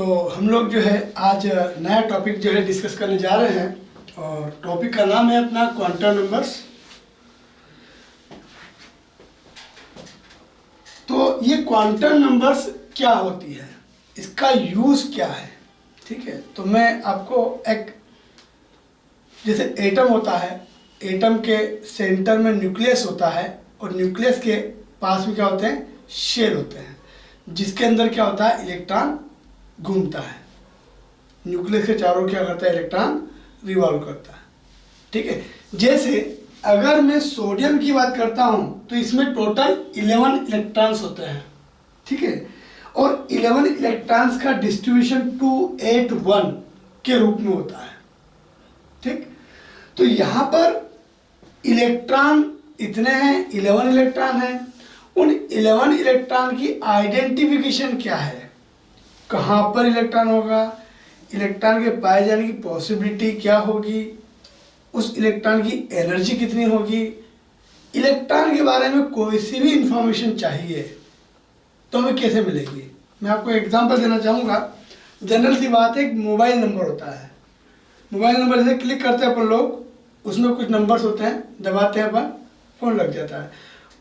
हम लोग जो है आज नया टॉपिक जो है डिस्कस करने जा रहे हैं और टॉपिक का नाम है अपना क्वांटम नंबर्स। तो ये क्वांटम नंबर्स क्या होती है, इसका यूज़ क्या है, ठीक है। तो मैं आपको एक जैसे एटम होता है, एटम के सेंटर में न्यूक्लियस होता है और न्यूक्लियस के पास में क्या होते हैं, शेल होते हैं, जिसके अंदर क्या होता है, इलेक्ट्रॉन घूमता है। न्यूक्लियस के चारों क्या करता है, इलेक्ट्रॉन रिवॉल्व करता है, ठीक है। जैसे अगर मैं सोडियम की बात करता हूं तो इसमें टोटल 11 इलेक्ट्रॉन्स होते हैं, ठीक है। और 11 इलेक्ट्रॉन्स का डिस्ट्रीब्यूशन 281 के रूप में होता है, ठीक। तो यहां पर इलेक्ट्रॉन इतने हैं, 11 इलेक्ट्रॉन हैं। उन 11 इलेक्ट्रॉन की आइडेंटिफिकेशन क्या है, कहाँ पर इलेक्ट्रॉन होगा, इलेक्ट्रॉन के पाए जाने की पॉसिबिलिटी क्या होगी, उस इलेक्ट्रॉन की एनर्जी कितनी होगी, इलेक्ट्रॉन के बारे में कोई सी भी इंफॉर्मेशन चाहिए तो हमें कैसे मिलेगी। मैं आपको एग्जांपल देना चाहूँगा। जनरल सी बात है, एक मोबाइल नंबर होता है। मोबाइल नंबर से क्लिक करते हैं अपन लोग, उसमें कुछ नंबर्स होते हैं, दबाते हैं अपन, फ़ोन लग जाता है।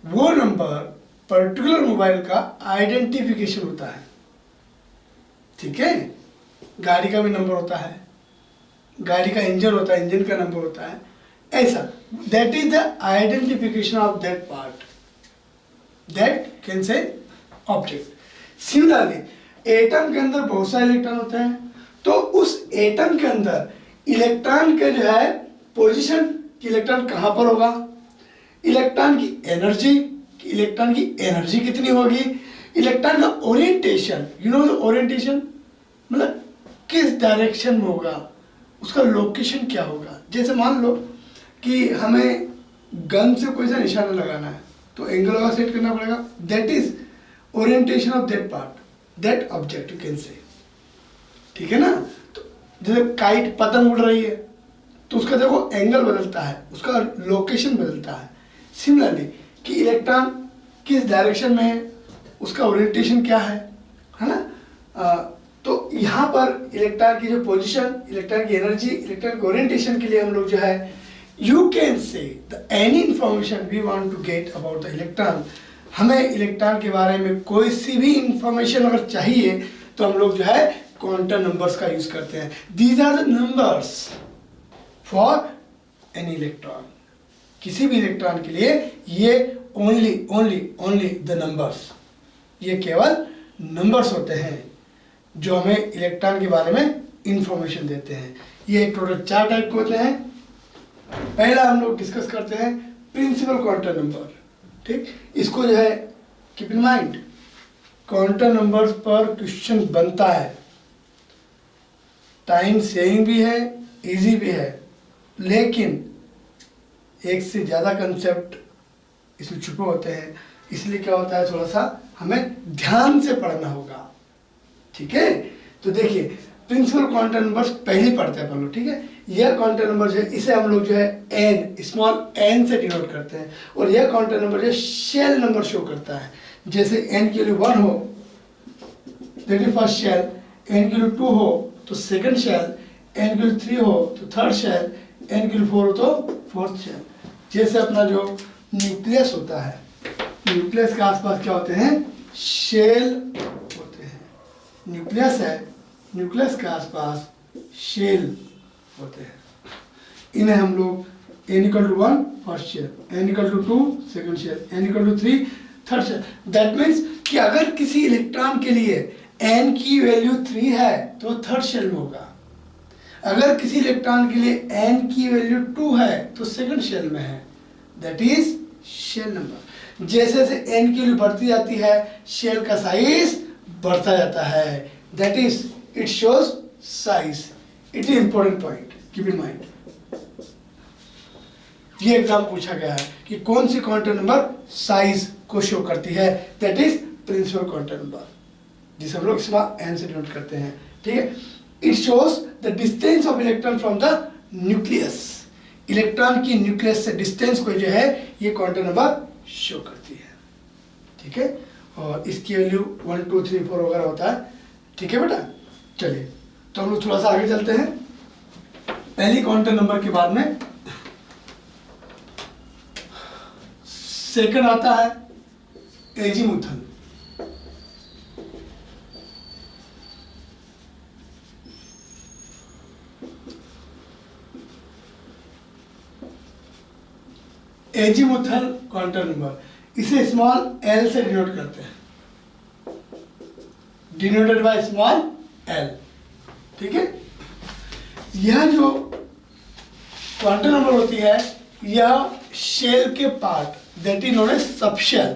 वो नंबर पर्टिकुलर मोबाइल का आइडेंटिफिकेशन होता है, ठीक है। गाड़ी का भी नंबर होता है, गाड़ी का इंजन होता है, इंजन का नंबर होता है, ऐसा। That is the identification of that part, that can say object. Similarly atom के अंदर बहुत सारे इलेक्ट्रॉन होते हैं, तो उस एटम के अंदर इलेक्ट्रॉन के जो है पोजीशन कि इलेक्ट्रॉन कहाँ पर होगा, इलेक्ट्रॉन की एनर्जी, इलेक्ट्रॉन की एनर्जी कितनी होगी, इलेक्ट्रॉन का ओरिएंटेशन, यू नो ओरिएंटेशन मतलब किस डायरेक्शन में होगा, उसका लोकेशन क्या होगा। जैसे मान लो कि हमें गन से कोई सा निशाना लगाना है तो एंगल होगा सेट करना पड़ेगा, that is orientation of that part, that object you can से, ठीक है ना। तो जैसे काइट पतंग उड़ रही है तो उसका देखो एंगल बदलता है, उसका लोकेशन बदलता है। सिमिलरली कि इलेक्ट्रॉन किस डायरेक्शन में है, उसका ओरिएंटेशन क्या है ना। तो यहाँ पर इलेक्ट्रॉन की जो पोजीशन, इलेक्ट्रॉन की एनर्जी, इलेक्ट्रॉन के ओरिएंटेशन के लिए हम लोग जो है you can say the any information we want to get about the electron. हमें इलेक्ट्रॉन के बारे में कोई सी भी इंफॉर्मेशन अगर चाहिए तो हम लोग जो है क्वांटम नंबर्स का यूज करते हैं। These are the numbers for any electron. किसी भी इलेक्ट्रॉन के लिए ये ओनली द नंबर्स, ये केवल नंबर्स होते हैं जो हमें इलेक्ट्रॉन के बारे में इंफॉर्मेशन देते हैं। ये टोटल 4 टाइप के होते हैं। पहला हम लोग डिस्कस करते हैं प्रिंसिपल क्वांटम नंबर, ठीक। इसको जो है keep in mind, quantum numbers पर क्वेश्चन बनता है, टाइम सेविंग भी है, इजी भी है, लेकिन एक से ज़्यादा कंसेप्ट इसमें छुपे होते हैं। इसलिए क्या होता है, थोड़ा सा हमें ध्यान से पढ़ना होगा, ठीक है। तो देखिए प्रिंसिपल क्वांटम नंबर्स पहले पढ़ते हैं अपन लोग, ठीक है। यह क्वांटम नंबर जो है इसे हम लोग जो है एन, स्मॉल एन से डिनोट करते हैं, और यह क्वांटम नंबर जो है शेल नंबर शो करता है। जैसे एन की वैल्यू 1 हो that is first shell, n की वैल्यू 2 हो तो सेकंड शेल, एन की वैल्यू 3 हो तो थर्ड शेल, एन की वैल्यू 4 हो तो फोर्थ शेल। जैसे अपना जो न्यूक्लियस होता है, न्यूक्लियस के आसपास क्या होते हैं, शेल होते हैं। न्यूक्लियस है, न्यूक्लियस के आसपास शेल होते हैं। इन्हें हम लोग n = 1 first shell, n = 2 second shell, n = 3 third shell. That means कि अगर किसी इलेक्ट्रॉन के लिए n की वैल्यू 3 है तो थर्ड शेल में होगा, अगर किसी इलेक्ट्रॉन के लिए n की वैल्यू 2 है तो सेकंड शेल में है, दैट इज शेल नंबर। जैसे जैसे n की वैल्यू बढ़ती जाती है शेल का साइज बढ़ता जाता है, that is it shows size. It is important point, keep in mind. ये एग्जाम पूछा गया है कि कौन सी क्वांटम नंबर साइज को शो करती है, that is principal quantum number, जिसे हम लोग स्मॉल एन से डिनोट करते हैं, ठीक है। It shows the distance of electron from the nucleus. Electron की न्यूक्लियस से डिस्टेंस को जो है ये क्वांटम नंबर शो करती है, ठीक है। और इसकी वैल्यू 1 2 3 4 वगैरह होता है, ठीक है बेटा। चलिए तो हम लोग थोड़ा सा आगे चलते हैं। पहली क्वांटम नंबर के बाद में सेकंड आता है एजीमुथल। एजीमुथल क्वांटम नंबर, इसे स्मॉल एल से डिनोट करते हैं, डिनोटेड बाय स्मॉल एल। ठीक है, यह जो क्वांटम नंबर होती है यह शेल के part that is known as subshell,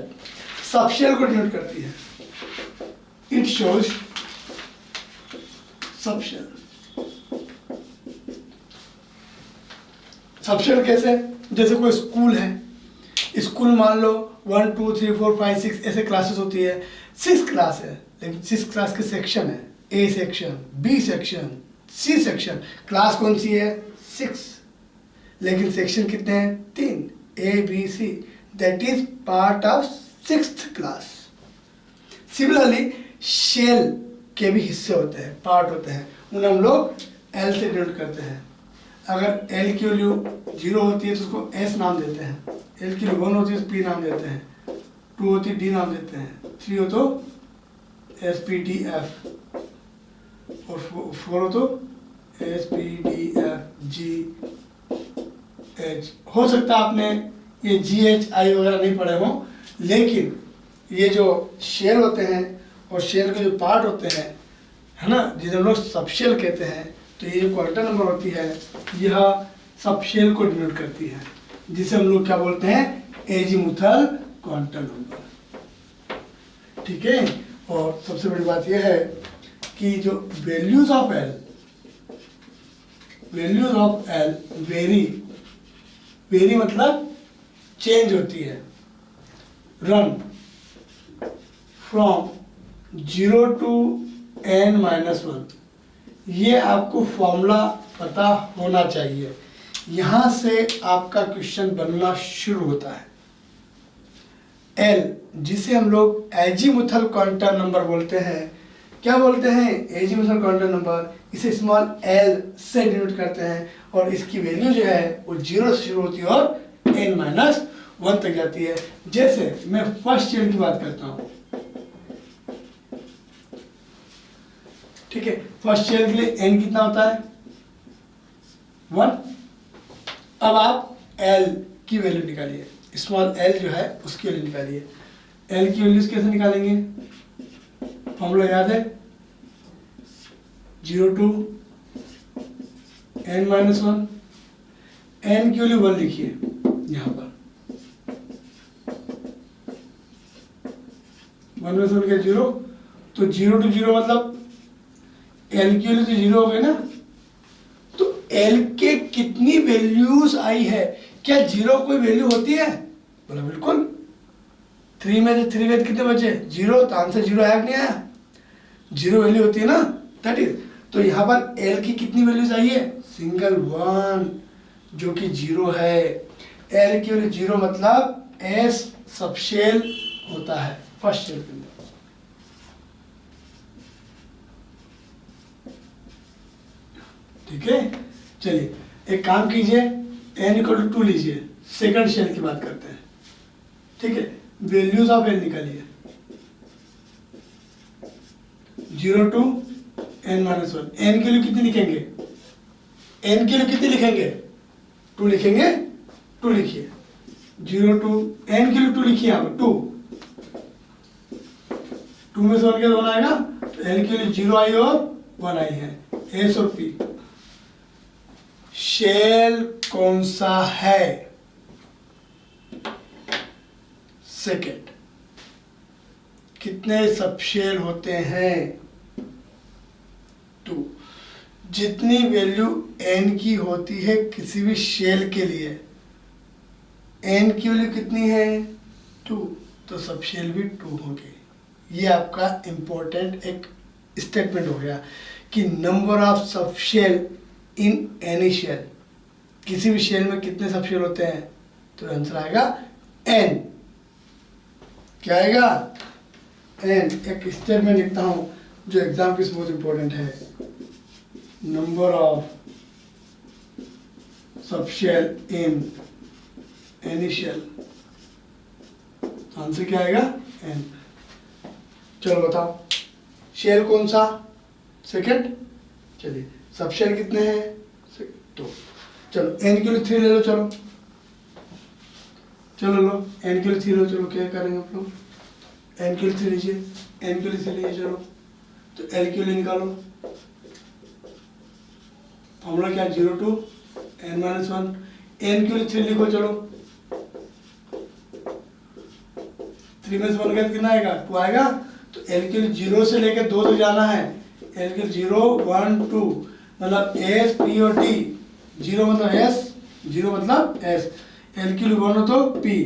subshell को डिनोट करती है। It shows subshell. सबशेल कैसे, जैसे कोई स्कूल है, स्कूल मान लो 1 2 3 4 5 6 ऐसे क्लासेस होती है। 6 क्लास है, लेकिन 6 क्लास के सेक्शन है, A section, B section, C section. Class कौन सी है? 6, लेकिन सेक्शन कितने हैं? 3, A B C, that is part of 6th class. Similarly shell के भी हिस्से होते हैं, पार्ट होते हैं, उन्हें हम लोग एल से डिनोट करते हैं। अगर एल की वैल्यू 0 होती है तो उसको एस नाम देते हैं, एल की वैल्यू 1 होती है तो पी नाम देते हैं, 2 होती है डी नाम देते हैं, 3 हो तो एस पी डी एफ, और 4 हो तो S P D F G H. हो सकता है आपने ये जी एच आई वगैरह नहीं पढ़े हों, लेकिन ये जो शेल होते हैं और शेल के जो पार्ट होते हैं, है ना, जिन्हें हम लोग सबशेल कहते हैं, तो ये जो क्वांटम नंबर होती है यह सबशेल को डिनोट करती है, जिसे हम लोग क्या बोलते हैं? Azimuthal quantum number. ठीक है, और सबसे बड़ी बात यह है कि जो वैल्यूज ऑफ एल वेरी मतलब चेंज होती है, रन फ्रॉम 0 to n-1। ये आपको फॉर्मूला पता होना चाहिए, यहाँ से आपका क्वेश्चन बनना शुरू होता है। एल, जिसे हम लोग एजीमुथल क्वांटम नंबर बोलते हैं, क्या बोलते हैं? एजीमुथल क्वांटम नंबर, इसे स्मॉल एल से डिनोट करते हैं, और इसकी वैल्यू जो है वो 0 से शुरू होती है और n-1 तक जाती है। जैसे मैं फर्स्ट शेल की बात करता हूँ, ठीक है, फर्स्ट शेल के लिए n कितना होता है? 1। अब आप l की वैल्यू निकालिए, स्मॉल l जो है उसकी वैल्यू निकालिए। l की वैल्यूज कैसे निकालेंगे? फॉर्मूला याद है? 0 to n-1। n की वैल्यू 1 लिखिए यहाँ पर, 1 में से 1 क्या 0, तो 0 to 0 मतलब एल की वैल्यू तो 0 हो गई ना, तो एल के कितनी वैल्यूज आई है? क्या 0 कोई वैल्यू होती है? बोला बिल्कुल। 3 में से 3 गए कितने बचे? 0, तो आंसर 0 आया कि नहीं आया? 0 वैल्यू होती है ना, दैट इज। तो यहाँ पर एल की कितनी वैल्यूज आई है? सिंगल 1, जो कि 0 है। एल की वैल्यू 0 मतलब एस सबशेल होता है फर्स्ट शेल के अंदर। ठीक है, चलिए एक काम कीजिए, n=2 लीजिए, सेकंड शेल की बात करते हैं। ठीक है, वैल्यूज ऑफ n निकालिए, 0 to n-1। n के लिए कितनी लिखेंगे? n के लिए कितनी लिखेंगे? 2 लिखेंगे, 2 लिखिए। 0 to n के लिए 2 लिखिए, यहाँ पर 2, 2 में से 1 के 1 आएगा, तो n के लिए 0 आई और 1 आई है, एस और पी। शेल कौन सा है? सेकेंड। कितने सबशेल होते हैं? 2। जितनी वैल्यू n की होती है किसी भी शेल के लिए, n की वैल्यू कितनी है? 2, तो सबशेल भी 2 होंगे। ये आपका इंपॉर्टेंट एक स्टेटमेंट हो गया कि number of subshell in any shell, किसी भी शेल में कितने सबशेल होते हैं? तो आंसर आएगा n। क्या आएगा? n। एक स्टेटमेंट लिखता हूं, जो एग्जाम की बहुत इंपॉर्टेंट है, number of subshell in any shell, answer क्या आएगा? एन। चलो बताओ शेल कौन सा? सेकंड। चलिए सबशेल कितने हैं? दो। चलो एन के लिए 3 ले लो, चलो चलो लो एन के लिए 3 लो, चलो क्या करेंगे आप लोग? एन के लिए 3 लीजिए, एन के लिए 3 लीजिए, चलो तो एल के लिए निकालो। फॉर्मूला क्या? 0 to n-1। एन के लिए 3 लिखो, चलो 3 में से 1 गया कितना आएगा? 2 आएगा। तो एल के लिए 0 से लेकर 2 तक जाना है। एल के 0 1 2 मतलब एस पी और डी। 0 मतलब एस, 0 मतलब एस। एल के लिए 1 हो तो पी,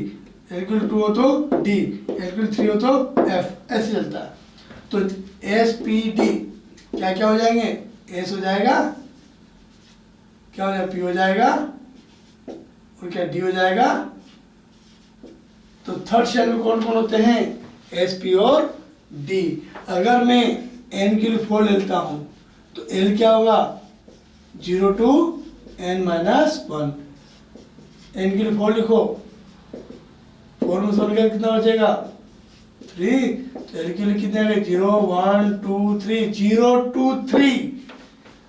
एल के लिए 2 हो तो डी, एल के लिए 3 हो तो एफ, ऐसे चलता है। तो एस पी डी क्या क्या हो जाएंगे? एस हो जाएगा, क्या हो जाएगा? पी हो जाएगा, और क्या डी हो जाएगा। तो थर्ड शेल में कौन कौन होते हैं? एस पी और डी। अगर मैं एन के लिए 4 लेता हूं तो एल क्या होगा? 0 to n-1। एन के लिए 4 लिखो, 4 में से कितना बचेगा? 3। तो एल के लिए कितने आ गए? 0 1 2 3, 0 2 3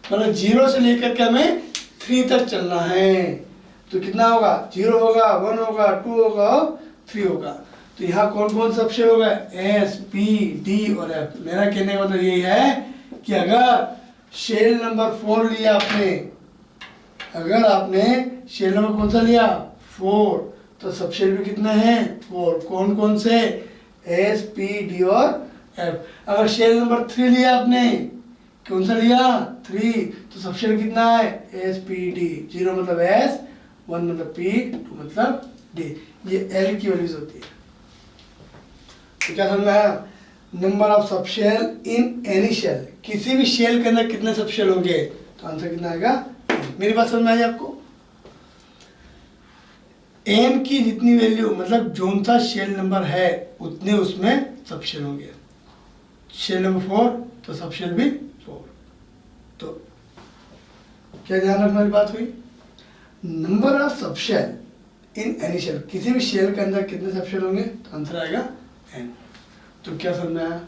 मतलब 0 से लेकर के हमें 3 तक चलना है। तो कितना होगा? 0 होगा, 1 होगा, 2 होगा, 3 होगा। तो यहाँ कौन कौन सा सबशेल होगा? एस पी डी और एफ। मेरा कहने का मतलब यही है कि अगर शेल नंबर 4 लिया आपने, अगर आपने शेल नंबर कौन सा लिया? 4, तो सबशेल भी कितने हैं? 4। कौन कौन से? एस पी डी और एफ। अगर शेल नंबर 3 लिया आपने, कौन सा लिया? 3, तो सबशेल कितना है? S P D. 0 मतलब एस, 1 मतलब पी, 2 मतलब डी। ये एल की वैल्यूज होती है। तो क्या समझ में आया? Number of subshell in any shell, किसी भी शेल के अंदर कितने सबशेल होंगे? तो आंसर कितना आएगा? मेरी बात समझ में आई आपको? एन की जितनी वैल्यू मतलब जोन सा शेल नंबर है उतने उसमें सबशेल होंगे। शेल नंबर 4 तो सबशेल भी 4। तो क्या ध्यान रखने वाली बात हुई? Number of subshell in any shell, किसी भी शेल के अंदर कितने सबशेल होंगे? तो आंसर आएगा एन। तो क्या समझ में आया?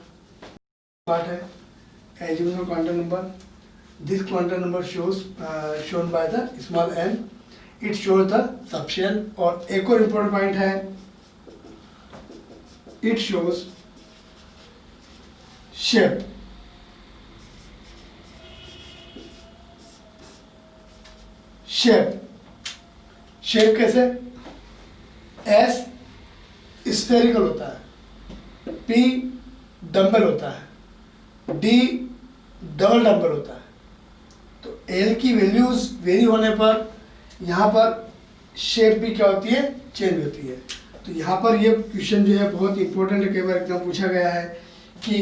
पार्ट है azimuthal quantum number. This quantum number shown by the small n, it shows the subshell. और एक और इम्पोर्टेंट पॉइंट है, it shows shape. Shape shape कैसे? एस स्फेरिकल होता है, पी डंबल होता है, डी डबल डंबल होता है। तो एल की वैल्यूज वेरी होने पर यहाँ पर शेप भी क्या होती है? चेंज होती है। तो यहाँ पर ये क्वेश्चन जो है बहुत इंपॉर्टेंट है, कई बार एग्जाम पूछा गया है कि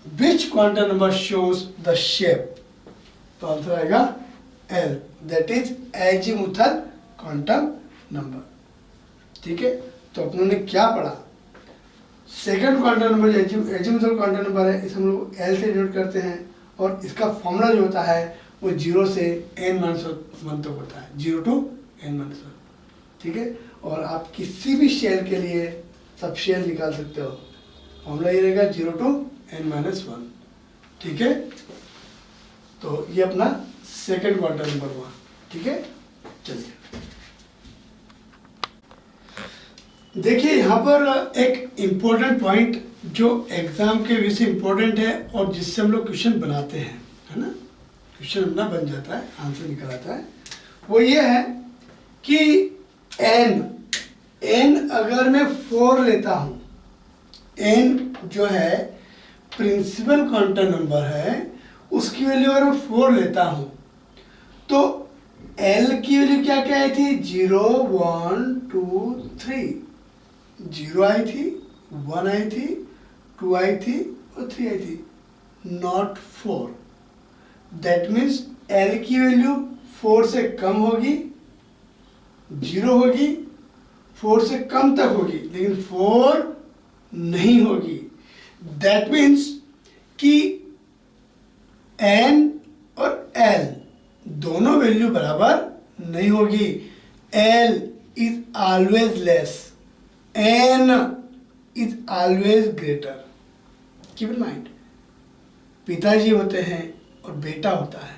which quantum number shows the shape? तो आंसर आएगा L, that is azimuthal quantum number. ठीक है, तो अपनों ने क्या पढ़ा? सेकंड क्वांटम नंबर जो एजीमुथल क्वांटम नंबर है, इसे हम लोग एल से डिनोट करते हैं, और इसका फॉर्मूला जो होता है वो 0 से n-1 तक होता है, 0 to n-1। ठीक है, और आप किसी भी शेल के लिए सबशेल निकाल सकते हो। फॉर्मूला ये रहेगा 0 to n-1। ठीक है, तो ये अपना सेकंड क्वांटम नंबर हुआ। ठीक है, चलिए देखिए यहाँ पर एक इम्पोर्टेंट पॉइंट जो एग्जाम के वजह से इम्पोर्टेंट है और जिससे हम लोग क्वेश्चन बनाते हैं, है ना, क्वेश्चन अपना बन जाता है, आंसर निकल आता है। वो ये है कि n अगर मैं 4 लेता हूँ, n जो है प्रिंसिपल क्वांटम नंबर है, उसकी वैल्यू अगर मैं 4 लेता हूँ तो l की वैल्यू क्या क्या आई थी? 0 1 2 3। 0 आई थी, 1 आई थी, 2 आई थी और 3 आई थी, नॉट 4। दैट मीन्स l की वैल्यू 4 से कम होगी, 0 होगी, 4 से कम तक होगी, लेकिन 4 नहीं होगी। दैट मीन्स कि n और l दोनों वैल्यू बराबर नहीं होगी। l is always less, n is always greater. Keep in mind, पिताजी होते हैं और बेटा होता है,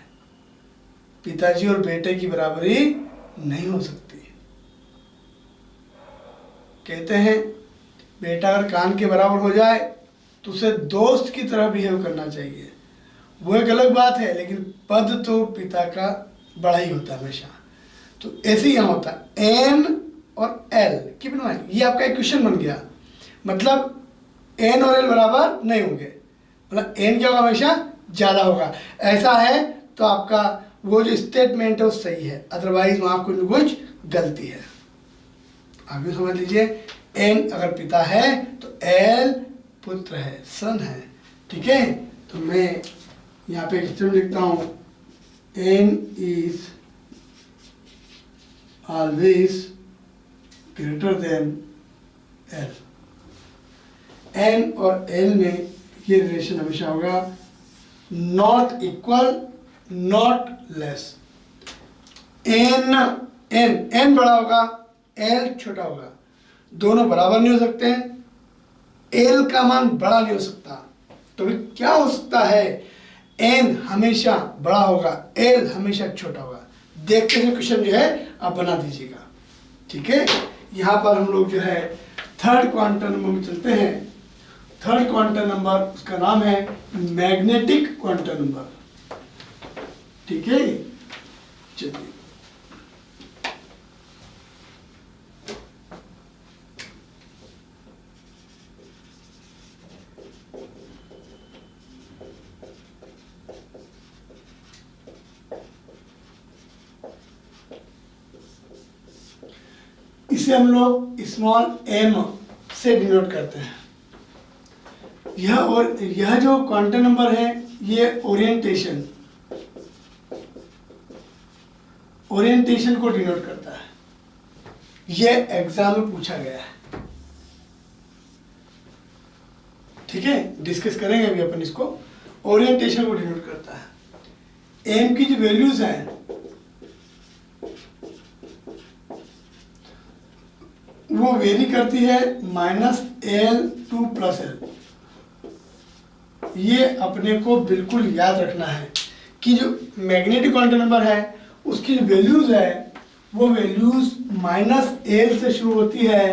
पिताजी और बेटे की बराबरी नहीं हो सकती। कहते हैं बेटा अगर कान के बराबर हो जाए तो उसे दोस्त की तरह बिहेव करना चाहिए। वो एक अलग बात है, लेकिन पद तो पिता का बड़ा ही होता है हमेशा। तो ऐसे ही यहाँ होता है एन और एल। कीप इन माइंड, ये आपका एक क्वेश्चन बन गया। मतलब एन और एल बराबर नहीं होंगे, मतलब एन क्या होगा, हमेशा ज़्यादा होगा। ऐसा है तो आपका वो जो स्टेटमेंट है वो सही है, अदरवाइज वहाँ कुछ न कुछ गलती है। आप भी समझ लीजिए, एन अगर पिता है तो एल पुत्र है, सन है। ठीक है, तो मैं यहाँ पे स्टेटमेंट लिखता हूँ, n is always greater than l. N और एल में ये रिलेशन हमेशा होगा not equal, not less. N n n बड़ा होगा, एल छोटा होगा, दोनों बराबर नहीं हो सकते हैं। एल का मान बड़ा नहीं हो सकता, तो भी क्या हो सकता है, एन हमेशा बड़ा होगा, एल हमेशा छोटा होगा। देखते हुए क्वेश्चन जो है आप बना दीजिएगा। ठीक है, यहाँ पर हम लोग जो है थर्ड क्वांटम नंबर में चलते हैं। थर्ड क्वांटम नंबर, उसका नाम है मैग्नेटिक क्वांटम नंबर। ठीक है, चलिए इसे हम लोग स्मॉल m से डिनोट करते हैं। यह जो क्वांटम नंबर है ये ओरिएंटेशन को डिनोट करता है। ये एग्जाम में पूछा गया है। ठीक है, डिस्कस करेंगे अभी अपन इसको। ओरिएंटेशन को डिनोट करता है। m की जो वैल्यूज हैं वो वेरी करती है -L to +L। ये अपने को बिल्कुल याद रखना है कि जो मैग्नेटिक क्वांटम नंबर है उसकी जो वैल्यूज है वो वैल्यूज -L से शुरू होती है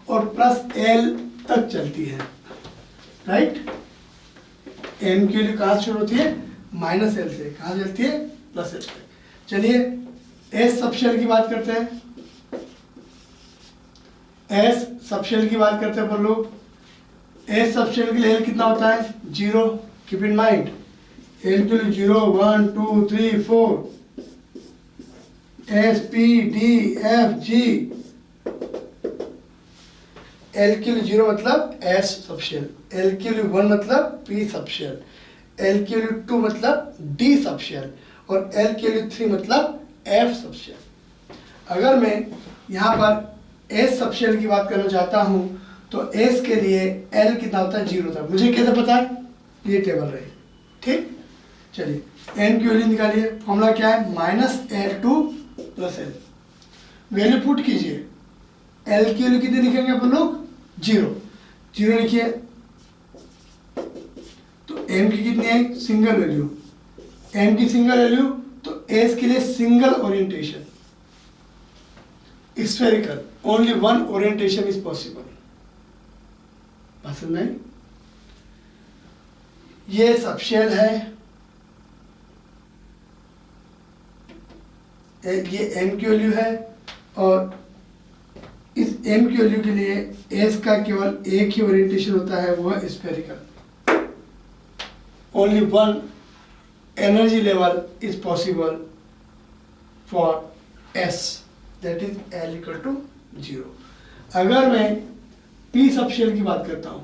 और +L तक चलती है। राइट, m की वैल्यू कहाँ से शुरू होती है, -L से, कहाँ से चलती है, +L तक। चलिए s सबशेल की बात करते हैं। एस सबशेल की बात करते हैं अपन लोग। एस सबशेल के लिए एल कितना होता है, 0। कीप इन माइंड, एल के लिए 0 1 2 3 4, S P D F G. L के लिए 0 मतलब एस सबशेल, एल के लिए 1 मतलब पी सबशेल, एल के लिए 2 मतलब डी सबशेल और एल के लिए 3 मतलब एफ सबशेल। अगर मैं यहाँ पर एस सबशेल की बात करना चाहता हूँ तो एस के लिए एल कितना होता है, 0 था। मुझे कैसे पता है, ये टेबल रही। ठीक, चलिए एन की वैल्यू निकालिए। फॉर्मूला क्या है, -L2 +L। वैल्यू पुट कीजिए। एल की वैल्यू कितनी लिखेंगे अपन लोग, 0 लिखिए। तो एम की कितनी है, सिंगल वैल्यू, एम की सिंगल वैल्यू, तो एस के लिए single orientation, spherical, only one orientation is possible। पसंद नहीं, ये सबशेल है, ये m की वैल्यू है और इस m की वैल्यू के लिए s का केवल एक ही ओरिएंटेशन होता है, वो है spherical. Only one energy level is possible for s, that is L = 0। अगर मैं P सबशेल की बात करता हूं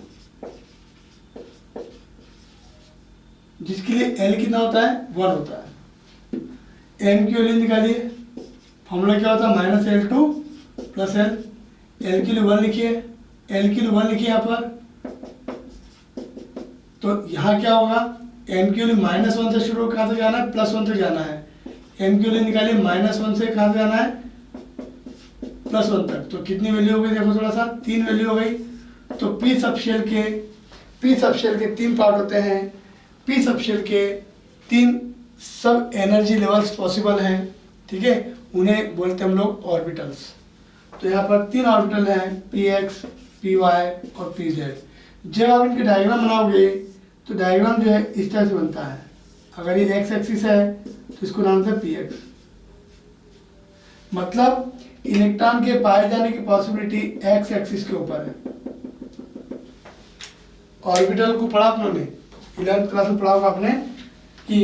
जिसके लिए L कितना होता है, 1 होता है। M की वैल्यू निकालिए। फॉर्मूला क्या होता है, -L2 +L। L के लिए 1 लिखिए, L के लिए 1 लिखिए यहाँ पर। तो यहाँ क्या होगा, एम की वैल्यू -1 से शुरू कहाँ तक जाना है, +1 तक जाना है। एम की वैल्यू निकालिए -1 से कहाँ तक जाना है, +1 तक। तो कितनी वैल्यू हो गई देखो थोड़ा सा, 3 वैल्यू हो गई। तो पी सबशेल के 3 पार्ट होते हैं। पी सबशेल के 3 सब एनर्जी लेवल्स पॉसिबल हैं, ठीक है, उन्हें बोलते हैं हम लोग ऑर्बिटल्स। तो यहाँ पर 3 ऑर्बिटल हैं, px, py और pz। जब आप इनके डायग्राम बनाओगे तो डायग्राम जो है इस तरह से बनता है। अगर ये x एक्सिस है तो इसको नाम देते हैं px, मतलब इलेक्ट्रॉन के पाए जाने की पॉसिबिलिटी x एक्सिस के ऊपर है। ऑर्बिटल को पढ़ा आपने 11th क्लास में पढ़ा होगा आपने कि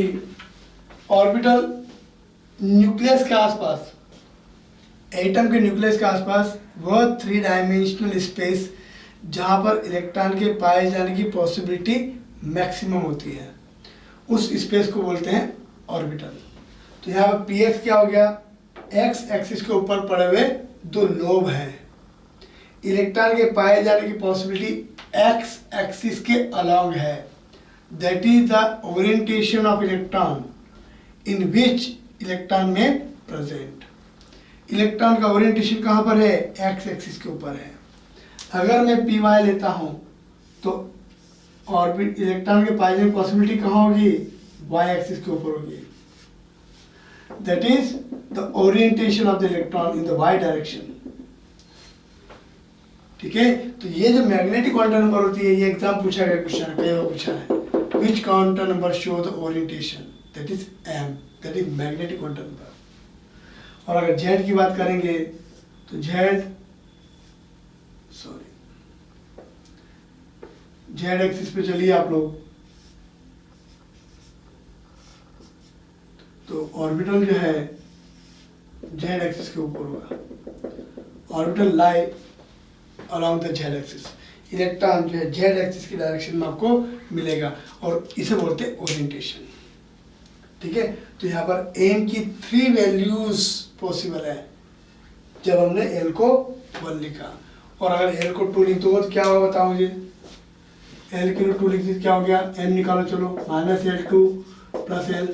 ऑर्बिटल न्यूक्लियस के आसपास, एटम के न्यूक्लियस के आसपास वह 3 डायमेंशनल स्पेस जहाँ पर इलेक्ट्रॉन के पाए जाने की पॉसिबिलिटी मैक्सिमम होती है, उस स्पेस को बोलते हैं ऑर्बिटल। तो यहाँ पर px क्या हो गया, x एक्सिस के ऊपर पड़े हुए 2 लोब हैं। इलेक्ट्रॉन के पाए जाने की पॉसिबिलिटी x एक्सिस के अलॉन्ग है, that is the orientation of electron in which electron में प्रेजेंट। इलेक्ट्रॉन का ओरिएंटेशन कहाँ पर है, x एक्सिस के ऊपर है। अगर मैं py लेता हूँ तो ऑर्बिट इलेक्ट्रॉन के पाए जाने की पॉसिबिलिटी कहाँ होगी, y एक्सिस के ऊपर होगी, that is the orientation of the electron in the y direction. ठीक है, तो ये जो मैग्नेटिक क्वांटम नंबर होती है, ये एग्जाम पूछा गया क्वेश्चन है, कई बार पूछा है, which quantum number show the orientation, that is m, that is magnetic quantum number. और अगर z की बात करेंगे तो z एक्सिस पे चलिए आप लोग, तो ऑर्बिटल जो है z एक्सिस के ऊपर होगा। Orbital lie along the z axis, electron जो है z एक्सिस की डायरेक्शन में आपको मिलेगा और इसे बोलते हैं ओरिएंटेशन। ठीक है, तो यहाँ पर m की 3 वैल्यूज पॉसिबल है जब हमने l को 1 लिखा, और अगर l को 2 लिख दो तो क्या होगा बताओ मुझे, l के लिए 2 लिख दी क्या हो गया, m निकालो चलो, -l2 प्लस l,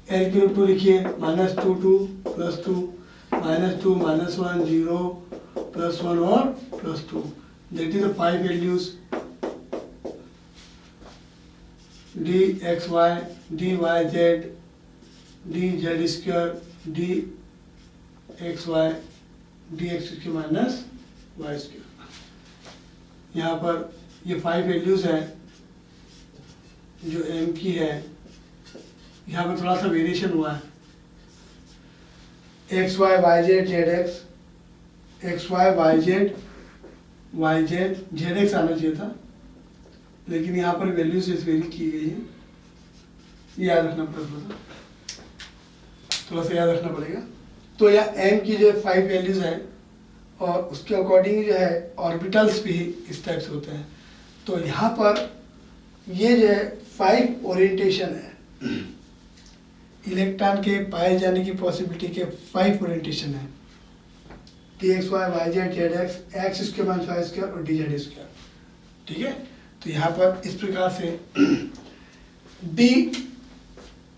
l के लिए 2 लिखिए, -2 2 प्लस 2, -2 -1 0 +1 और +2, that is the 5 values dxy dyz dz square dxy dx minus y square. यहाँ पर ये 5 वैल्यूज है जो m की है। यहाँ पर थोड़ा सा वेरिएशन हुआ है, x y y z z x, x y y z y z z x आना चाहिए था, लेकिन यहाँ पर वैल्यूज वेरी की गई है, ये याद रखना पड़ेगा, थोड़ा सा याद रखना पड़ेगा। तो यह m की जो 5 वैल्यूज हैं और उसके अकॉर्डिंग जो है ऑर्बिटल्स भी इस टाइप से होते हैं। तो यहाँ पर ये जो है 5 ओरिएंटेशन है, इलेक्ट्रॉन के पाए जाने की पॉसिबिलिटी के 5 ओरिएंटेशन है, dxy yz zx x square minus y square और dz स्क्वायर। ठीक है, तो यहाँ पर इस प्रकार से d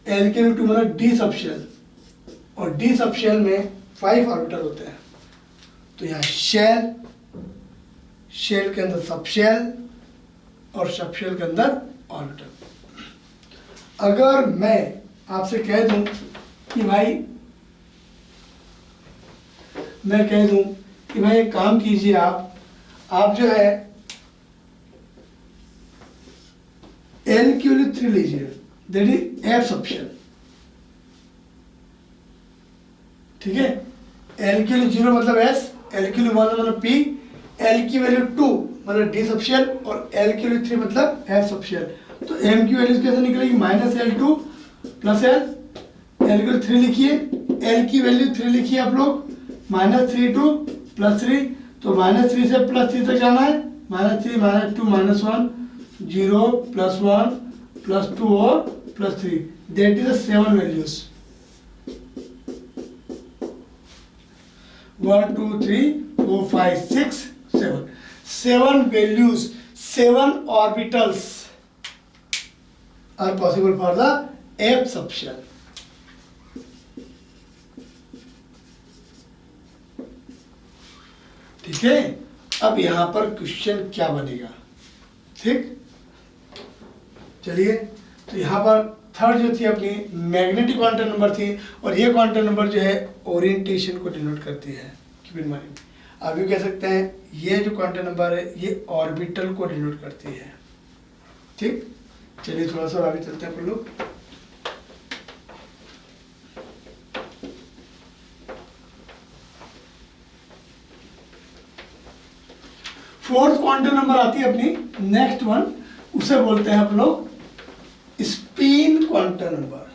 l के रूट मतलब d सबशेल, और d सबशेल में 5 ऑर्बिटल होते हैं। तो यहाँ शेल, शेल के अंदर सबशेल और सबशेल के अंदर ऑर्बिटल। अगर मैं आपसे कह दूं कि भाई, मैं कह दूं कि भाई एक काम कीजिए, आप जो है L की वैल्यू 3 लीजिए, दैट इज F सबशेल। ठीक है, L की वैल्यू 0 मतलब S, L की वैल्यू 1 मतलब P, L की वैल्यू 2 मतलब D सबशेल और L की वैल्यू 3 मतलब F सबशेल। तो M की वैल्यू कैसे निकलेगी, -L2 प्लस L, L की वैल्यू 3 लिखिए, L की वैल्यू 3 लिखिए आप लोग, -3 2 प्लस 3, तो -3 से +3 तक जाना है, -3 -2 -1 0 +1 +2 और +3, that is 7 values, 1 2 3 4 5 6 7 values, 7 orbitals are possible for the F subshell. ठीक है, अब यहां पर क्वेश्चन क्या बनेगा, ठीक, चलिए। तो यहां पर थर्ड जो थी अपनी मैग्नेटिक क्वांटम नंबर थी, और ये क्वांटम नंबर जो है ओरिएंटेशन को डिनोट करती है, कीप इन माइंड। आप भी कह सकते हैं ये जो क्वांटम नंबर है ये ऑर्बिटल को डिनोट करती है, ठीक। चलिए थोड़ा सा आगे चलते हैं अपन लोग। फोर्थ क्वांटम नंबर आती है अपनी नेक्स्ट वन, उसे बोलते हैं अपन लोग spin quantum number.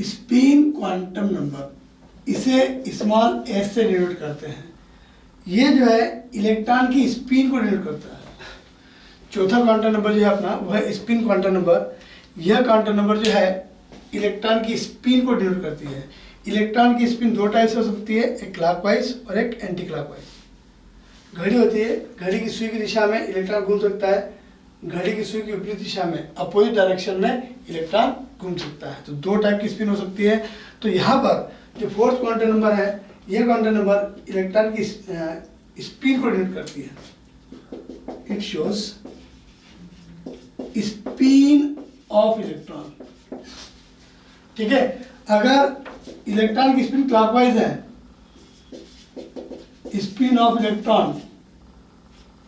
Spin quantum number, इसे स्मॉल एस से डिनोट करते हैं। ये जो है इलेक्ट्रॉन की स्पिन को डिनोट करता है। चौथा क्वांटम नंबर जो है अपना वो है स्पिन क्वांटम नंबर। यह क्वांटम नंबर जो है इलेक्ट्रॉन की स्पिन को डिनोट करती है। इलेक्ट्रॉन की स्पिन दो टाइप से हो सकती है, एक क्लॉकवाइज और एक एंटी क्लॉकवाइज। घड़ी होती है, घड़ी की सुई की दिशा में इलेक्ट्रॉन घूम सकता है, घड़ी की सुई की विपरीत दिशा में अपोजिट डायरेक्शन में इलेक्ट्रॉन घूम सकता है। तो दो टाइप की स्पिन हो सकती है। तो यहाँ पर जो फोर्थ क्वांटम नंबर है, यह क्वांटम नंबर इलेक्ट्रॉन की स्पिन को डिनोट करती है। It shows spin off electron, ठीक है। अगर इलेक्ट्रॉन की स्पिन क्लॉकवाइज है, स्पिन ऑफ इलेक्ट्रॉन,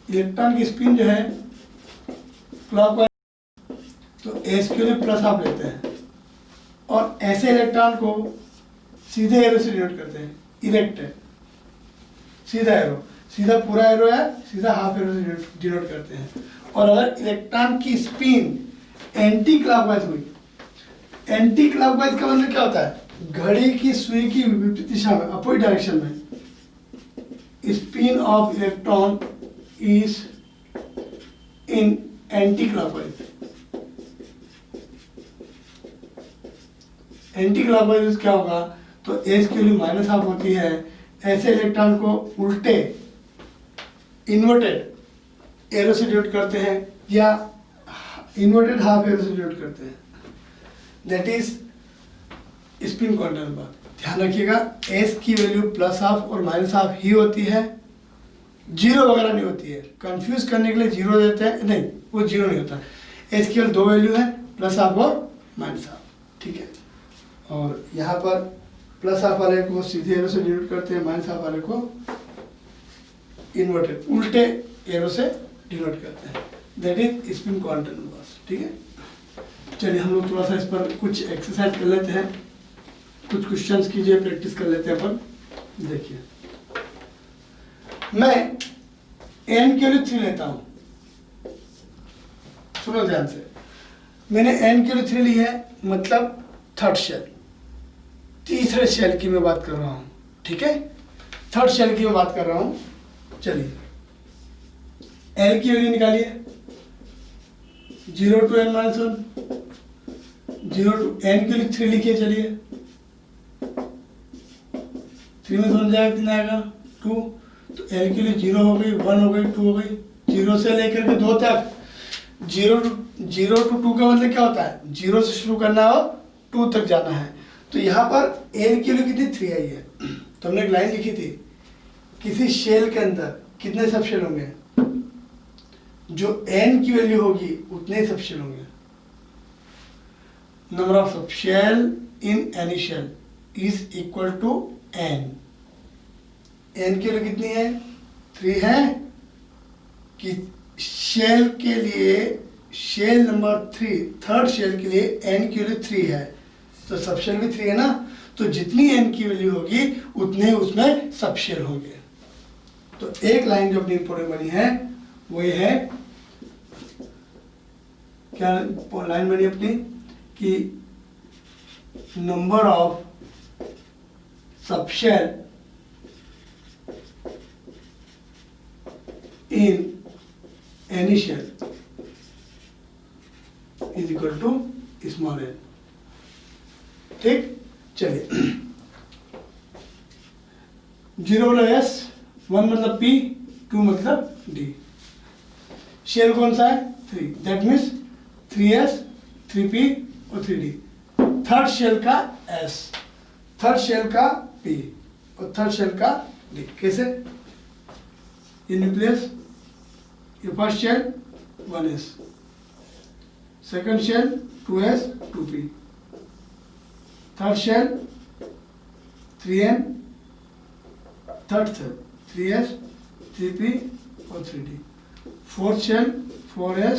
इलेक्ट्रॉन की स्पिन जो है क्लॉकवाइज, तो एस के लिए प्लस आप लेते हैं, और ऐसे इलेक्ट्रॉन को सीधे एरो से डिनोट करते हैं। इलेक्टेड सीधा एरो, सीधा पूरा एरो है, सीधा हाफ एरो से डिनोट करते हैं। और अगर इलेक्ट्रॉन की स्पिन एंटी क्लॉकवाइज हुई, एंटी क्लॉकवाइज का मतलब क्या होता है, घड़ी की सुई की विपरीत दिशा में अपोजिट डायरेक्शन में spin off electron is in anti clockwise. Anti clockwise क्या होगा, तो एस की वैल्यू माइनस हाफ होती है। ऐसे इलेक्ट्रॉन को उल्टे इन्वर्टेड एरो से डिनोट करते हैं या इन्वर्टेड हाफ एरो से डिनोट करते हैं, that is spin quantum number. ध्यान रखिएगा एस की वैल्यू प्लस हाफ और माइनस हाफ ही होती है, जीरो वगैरह नहीं होती है। कंफ्यूज करने के लिए जीरो देते हैं, नहीं वो जीरो नहीं होता। एस की केवल दो वैल्यू है, प्लस हाफ और माइनस हाफ, ठीक है। और यहाँ पर प्लस हाफ वाले को सीधे एरो से डिनोट करते हैं, माइनस हाफ वाले को इन्वर्टेड उल्टे एरो से डिनोट करते हैं, that is spin quantum number, ठीक है। चलिए हम लोग थोड़ा सा इस पर कुछ एक्सरसाइज कर लेते हैं, कुछ क्वेश्चंस कीजिए, प्रैक्टिस कर लेते हैं अपन। देखिए मैं एन के लिए 3 लेता हूं, सुनो ध्यान से। मैंने एन के लिए 3 ली है, मतलब थर्ड शेल, तीसरे शेल की मैं बात कर रहा हूं, ठीक है। थर्ड शेल की मैं बात कर रहा हूं। चलिए एल की वैल्यू निकालिए, 0 to n - 1, 0 to n के लिए 3 लिखिए। चलिए 3 में समझ जाएगा कितना आएगा 2, तो l के लिए 0 हो गई, 1 हो गई, 2 हो गई। 0 से लेकर के 2 तक, 0 to 2 का मतलब क्या होता है, 0 से शुरू करना हो 2 तक जाना है। तो यहाँ पर l की वैल्यू कितनी 3 आई है। तो हमने एक लाइन लिखी थी, किसी शेल के अंदर कितने सब शेल होंगे, जो n की वैल्यू होगी उतने सब शेल होंगे। Number of subshell in any shell is equal to n। n की वैल्यू कितनी है, 3 है। कि शेल के लिए, शेल नंबर 3, थर्ड शेल के लिए n की वैल्यू 3 है, तो सब शेल भी 3 है ना। तो जितनी n की वैल्यू होगी उतने उसमें सब शेल होंगे। तो एक लाइन जो अपनी इंपोर्टेंट बनी है वो ये है, क्या लाइन बनी अपनी, कि number of subshell in any shell is equal to small n, ठीक। चलिए 0 मतलब S, 1 मतलब P, 2 मतलब D। शेल कौन सा है? 3, दैट मीन्स 3S, 3P और 3D। थर्ड शेल का S, थर्ड शेल का P और थर्ड शेल का D। कैसे? ये न्यूक्लियस, ये first shell 1S, second shell 2S, 2P, third shell 3N, third shell 3S, 3P और 3D, fourth shell 4S,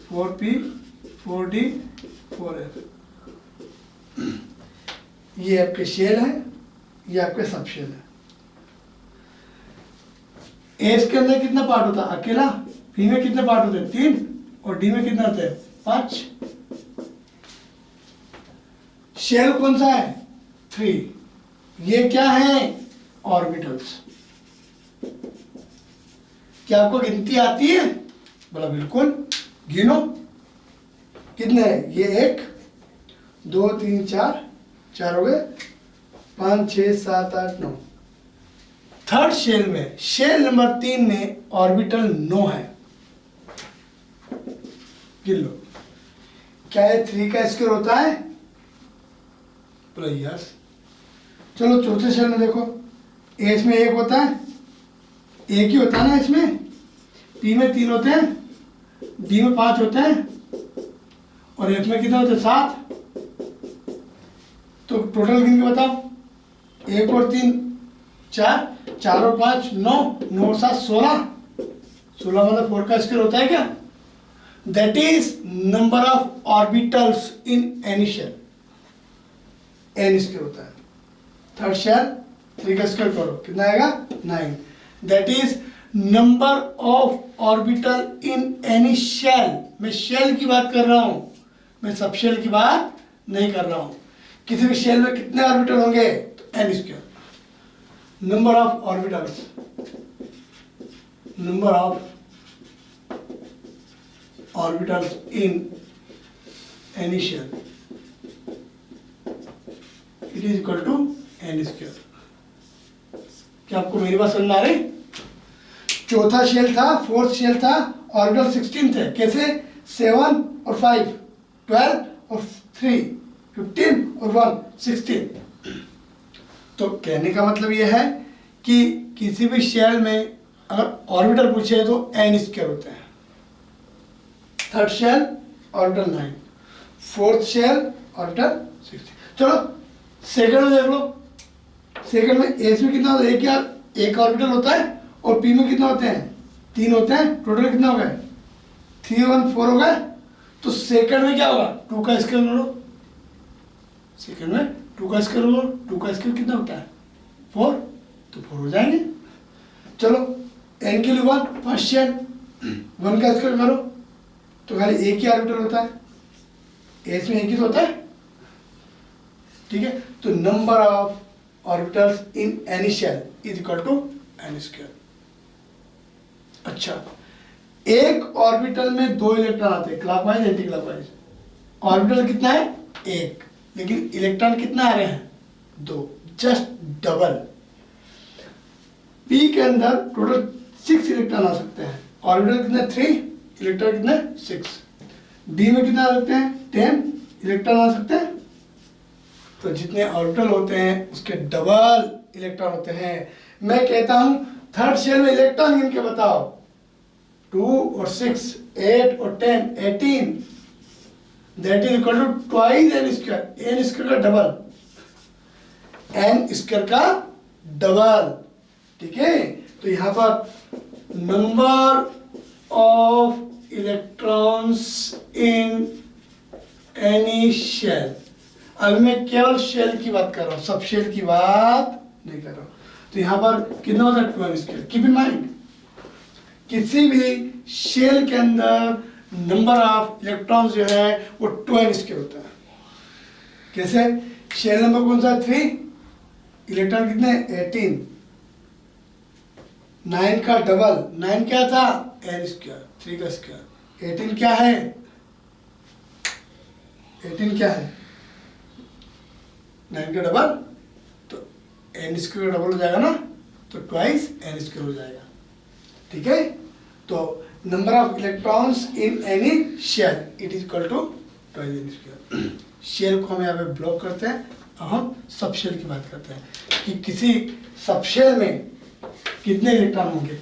4P, 4D, 4S। ये आपके शेल है, ये आपके सब शेल है। एस के अंदर कितना पार्ट होता है? अकेला। पी में कितने पार्ट होते हैं? 3। और डी में कितना होता है? 5। शेल कौन सा है? 3। ये क्या है? ऑर्बिटल्स। क्या आपको गिनती आती है? बोला बिल्कुल। गिनो कितने हैं? ये 1 2 3 4, 4 हो गए, 5 6 7 8 9। थर्ड शेल में, शेल नंबर 3 में ऑर्बिटल 9 है। गिन लो। क्या ये 3 का स्क्वायर होता है? बोला यस। चलो चौथे शेल में देखो, एस में 1 होता है, एक ही होता है ना इसमें। पी में 3 होते हैं, डी में 5 होते हैं और एफ में कितने होते हैं? 7। तो टोटल गिन के बताओ। 1 और 3 4, 4 और 5 9, 9 और 7 16। 16 मतलब 4 का स्क्वायर होता है क्या? That is number of orbitals in any shell. N square होता है। थर्ड शेल 3 का स्क्वायर करो, कितना आएगा? 9। That is number of orbital in any shell. मैं शेल की बात कर रहा हूं, मैं सब शेल की बात नहीं कर रहा हूं। किसी भी शेल में कितने ऑर्बिटल होंगे? तो n square. Number of orbitals, number of orbitals in any shell, it is equal to n square. क्या आपको मेरी बात समझ में आ रही? चौथा शेल था, फोर्थ शेल था, ऑर्बिटल 16 थे। कैसे? 7 और 5 12 और 3 15 और 1 16। तो कहने का मतलब यह है कि किसी भी शेल में अगर ऑर्बिटल पूछे तो एन स्क्वायर होते हैं। Third shell orbital 9, fourth shell orbital 16। चलो सेकंड में देख लो। सेकंड में एस में कितना होता है? एक ऑर्बिटल होता है और पी में कितना होते हैं? 3 होते हैं। टोटल कितना हो गए? 3 1 4 हो गए। तो सेकंड में क्या होगा? 2 का स्क्वायर लो। सेकंड में 2 का स्क्वायर लो। 2 का स्क्वायर कितना होता है? 4। तो 4 हो जाएंगे। चलो एन के लिए 1, फर्स्ट शेल 1 का स्क्वायर करो तो खाली एक ही ऑर्बिटल होता है। एस में एक ही तो होता है, ठीक है। तो number of orbitals in any shell is equal to n square. अच्छा, एक ऑर्बिटल में 2 इलेक्ट्रॉन आते हैं, क्लॉकवाइज एंटी क्लॉकवाइज। ऑर्बिटल कितना है? 1, लेकिन इलेक्ट्रॉन कितना आ रहे हैं? 2, जस्ट डबल। पी के अंदर टोटल 6 इलेक्ट्रॉन आ सकते हैं। ऑर्बिटल कितने? 3, इलेक्ट्रॉन कितने? 6। डी में कितना आ सकते हैं? 10 इलेक्ट्रॉन आ सकते हैं। तो जितने ऑर्बिटल होते हैं उसके डबल इलेक्ट्रॉन होते हैं। मैं कहता हूं थर्ड शेल में इलेक्ट्रॉन गिन के बताओ। 2 और 6 8 और 10 18। That is equal to twice n square. N square का डबल, एन स्क्वायर का डबल, ठीक है। तो यहां पर number of electrons in any shell. अब मैं केवल शेल की बात कर रहा हूं, सब शेल की बात नहीं कर रहा हूं। तो यहां पर कितना होता है? 12 स्क्वायर। कीप इन माइंड, किसी भी शेल के अंदर नंबर ऑफ इलेक्ट्रॉन्स जो है वो 12 स्क्वायर होता है। कैसे? शेल नंबर कौन सा है? 3, इलेक्ट्रॉन कितने? 18। 9 का डबल, 9 क्या था? एन स्क्वायर, 3 का स्क्वायर। 18 क्या है? 18 क्या है? 9 का डबल, तो एन स्क्वायर डबल हो जाएगा ना। तो ट्वाइस एन स्क्वायर हो जाएगा। ठीक है, तो number of electrons in any shell it is equal to twice n square. Shell को हम यहाँ पे ब्लॉक करते हैं। अब हम सब शेल की बात करते हैं कि किसी सब शेल में कितने इलेक्ट्रॉन होंगे।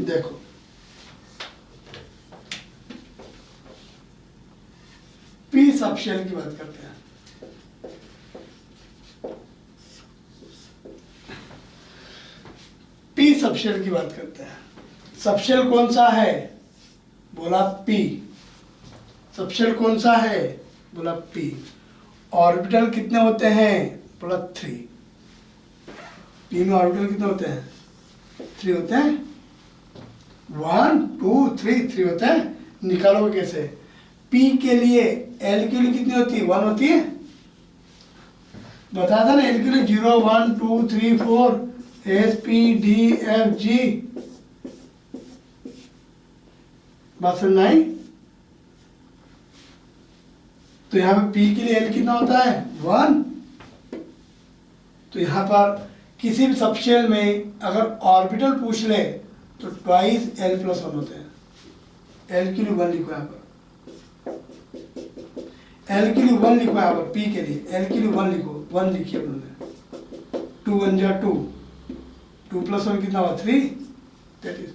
देखो पी सब शेल की बात करते हैं। पी सब शेल की बात करते हैं। सब शेल कौन सा है? बोला पी। सब शेल कौन सा है? बोला पी। ऑर्बिटल कितने होते हैं? बोला 3। पी में ऑर्बिटल कितने होते हैं? 3 होते हैं। 1 2 3 होते हैं। निकालोगे कैसे? पी के लिए एल के लिए कितनी होती है? 1 होती है। बता था ना, एल के लिए 0 1 2 3 4 S P D F G. बात समझ आई? तो यहाँ पे पी के लिए एल कितना होता है? 1। तो यहाँ पर किसी भी सबशेल में अगर ऑर्बिटल पूछ ले तो ट्वाइस एल प्लस 1 होते हैं। एल के लिए 1 लिखो यहाँ पर। एल के लिए 1 लिखो यहाँ पर। पी के लिए एल के लिए 1 लिखो। 1 लिखिए उन्होंने। 2 1 जा 2। 2 प्लस 1 कितना हुआ? 3। That is.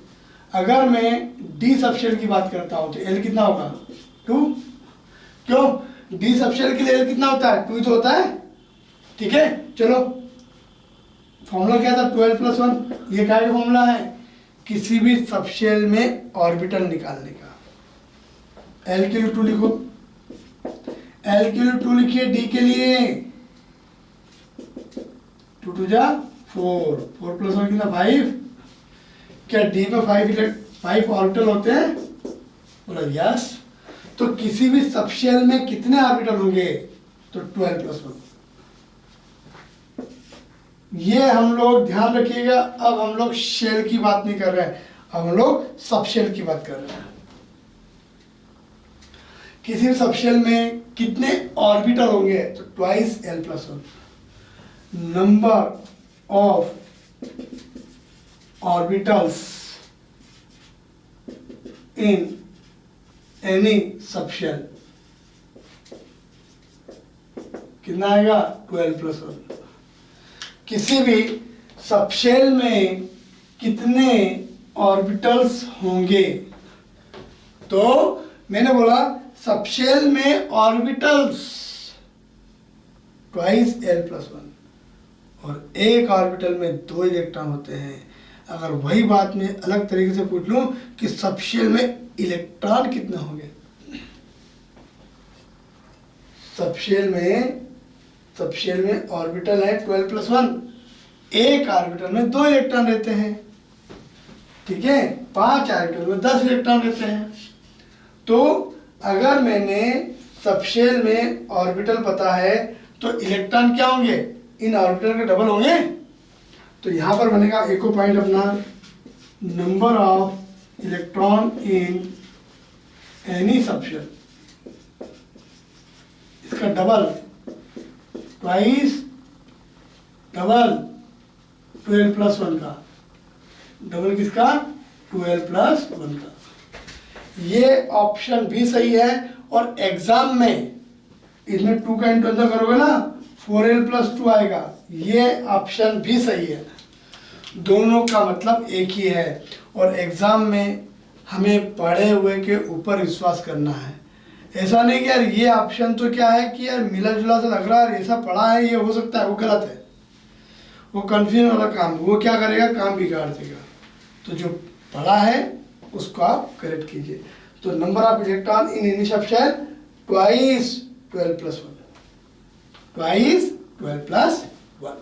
अगर मैं डी सबशेल की बात करता हूँ तो एल कितना होगा? 2। क्यों? डी सबशेल के लिए एल कितना होता है? 2 तो होता है। ठीक है, चलो फॉर्मूला क्या था? 12 प्लस 1। ये क्या फॉर्मूला है? किसी भी सबशेल में ऑर्बिटल निकालने का। एल के लिए 2 लिखो। एल के लिए 2 लिखिए। डी के लिए 2 2 जा 4। 4 प्लस 1 कितना? 5। क्या डी में 5 ऑर्बिटल होते हैं? बोला यस। तो किसी भी सबशेल में कितने ऑर्बिटल होंगे? तो 12 प्लस 1। ये हम लोग ध्यान रखिएगा। अब हम लोग शेल की बात नहीं कर रहे हैं, अब हम लोग सबशेल की बात कर रहे हैं। किसी भी सबशेल में कितने ऑर्बिटल होंगे? तो twice L plus 1। Number of orbitals in any subshell कितना आएगा? 12 प्लस 1। किसी भी सबशेल में कितने ऑर्बिटल्स होंगे? तो मैंने बोला सबशेल में ऑर्बिटल्स ट्वाइस एल प्लस 1 और एक ऑर्बिटल में 2 इलेक्ट्रॉन होते हैं। अगर वही बात मैं अलग तरीके से पूछ लूं कि सबशेल में इलेक्ट्रॉन कितने होंगे? सबशेल में ऑर्बिटल है 12 प्लस 1। एक ऑर्बिटल में 2 इलेक्ट्रॉन रहते हैं। ठीक है, 5 ऑर्बिटल में 10 इलेक्ट्रॉन रहते हैं। तो अगर मैंने सबशेल में ऑर्बिटल पता है तो इलेक्ट्रॉन क्या होंगे? इन ऑर्बिटल के डबल होंगे। तो यहां पर बनेगा एको पॉइंट अपना number of electron in any subshell, इसका डबल ट्वाइस डबल 12 प्लस 1 का। डबल किसका? 12 प्लस 1 का। ये ऑप्शन भी सही है। और एग्जाम में इसमें 2 का इंटू अंदर करोगे ना 4l प्लस 2 आएगा। ये ऑप्शन भी सही है। दोनों का मतलब एक ही है। और एग्जाम में हमें पढ़े हुए के ऊपर विश्वास करना है। ऐसा नहीं कि यार ये ऑप्शन तो क्या है कि यार मिला जुला सा लग रहा है, ऐसा पढ़ा है, ये हो सकता है, वो गलत है। वो कंफ्यूजन वाला काम, वो क्या करेगा? काम बिगाड़ देगा। तो जो पढ़ा है उसको आप करेक्ट कीजिए। तो number of electron in any subshell twice 12 plus 1। Twice 12 plus 1।